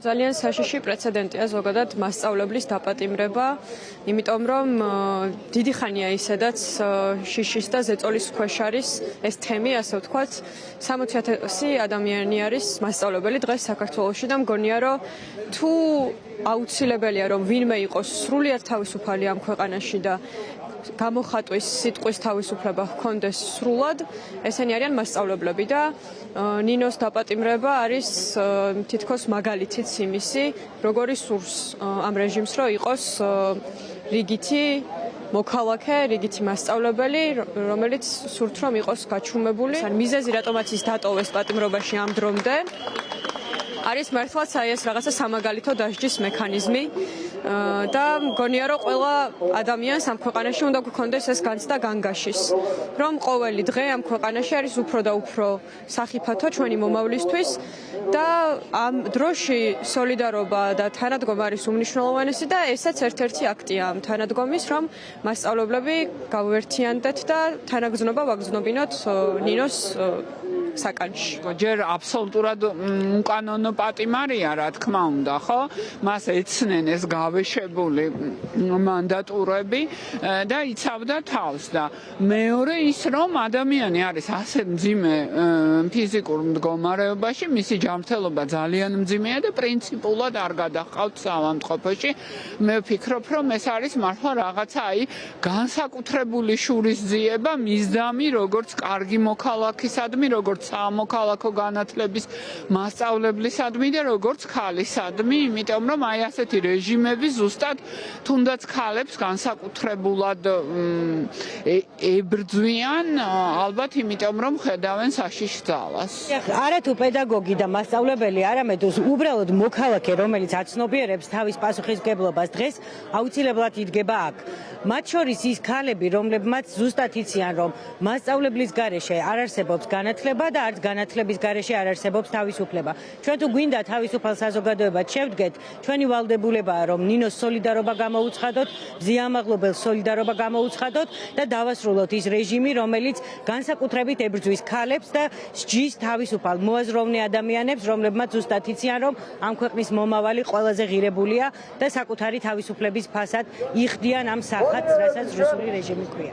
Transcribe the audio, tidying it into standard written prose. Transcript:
ძალიან საშიში პრეცედენტია ზოგადად მასწავლებლის დაპატიმრება, იმიტომ რომ დიდი ხანია ისედაც შიშის და ზეწოლის ქვეშ არის ეს თემი, ასე ვთქვათ, 60,000 ადამიანი არის მასწავლებელი დღეს საქართველოში და მგონია რომ თუ აუცილებელია რომ ვინმე იყოს სრულიად თავისუფალი ამ ქვეყანაში და გამოხატვის სიტყვის თავისუფლება ჰქონდეს სრულად, ესენი არიან მასწავლებლები და ნინოს დაპატიმრება არის თითქოს მაგალითიც იმისი, როგორი სურს ამ რეჟიმს, რომ იყოს რიგითი მოქალაქე, რიგითი მასწავლებელი, რომელიც სურთ რომ იყოს გაჩუმებული. მიზეზი რატომაც ის დატოვეს პატიმრობაში ამ დრომდე არის მართლაც ეს რაღაცა სამაგალითო დასჯის მექანიზმი და მგონია რომ ყველა ადამიანს ამ ქვეყანაში უნდა გქონდეს ეს განცდა განგაშის, რომ ყოველი დღე ამ ქვეყანაში არის უფრო და უფრო სახიფათო ჩვენი მომავლისთვის და ამ დროში სოლიდარობა და თანადგომა არის უმნიშვნელოვანესი და ესაც ერთ-ერთი აქტია ამ თანადგომის, რომ მასწავლებლები გავუერთიანდეთ და თანაგზნობა ვაგზნობინოთ ნინოს საკანში. ჯერ აბსოლუტურად უკანონო პატიმარია, რა თქმა უნდა, ხო? მას ეცნენ ეს გავეშებული მანდატურები და იცავდა თავს და მეორე ის რომ ადამიანი არის ასე მძიმე ფიზიკურ მდგომარეობაში, მისი ჯანმრთელობა ძალიან მძიმეა და პრინციპულად არ გადაჰყავთ საავადმყოფოში. მე ვფიქრობ, რომ ეს არის მართლა რაღაცა აი განსაკუთრებული შურისძიება მისდამი, როგორც კარგი მოქალაქისადმი, როგორც სამოქალაქო განათლების მასწავლებლისადმი და როგორც ქალისადმი, იმიტომ რომ აი ასეთი რეჟიმები ზუსტად თუნდაც ქალებს განსაკუთრებულად ებრძვიან, ალბათ იმიტომ რომ ხედავენ საშიშ ძალას. არა თუ პედაგოგი და მასწავლებელი, არამედ უბრალოდ მოქალაქე, რომელიც აცნობიერებს თავის პასუხისმგებლობას დღეს, აუცილებლად იდგება აქ. მათ შორის ის ქალები, რომლებმაც ზუსტად იციან, რომ მასწავლებლის გარეშე არ არსებობს განათლება და არც განათლების გარეშე არ არსებობს თავისუფლება. ჩვენ თუ გვინდა თავისუფალ საზოგადოებად შევდგეთ, ჩვენი ვალდებულებაა რომ ნინოს სოლიდარობა გამოუცხადოთ, მზიამაღლობელს სოლიდარობა გამოუცხადოთ და დავასრულოთ ის რეჟიმი, რომელიც განსაკუთრებით ებრძვის ქალებს და სჯის თავისუფალ მოაზროვნე ადამიანებს, რომლებმაც ზუსტად იციან, რომ ამ ქვეყნის მომავალი ყველაზე ღირებულია და საკუთარი თავისუფლების ფასად იხდიან ამ სახათს, რასაც რუსული რეჟიმი ქვია.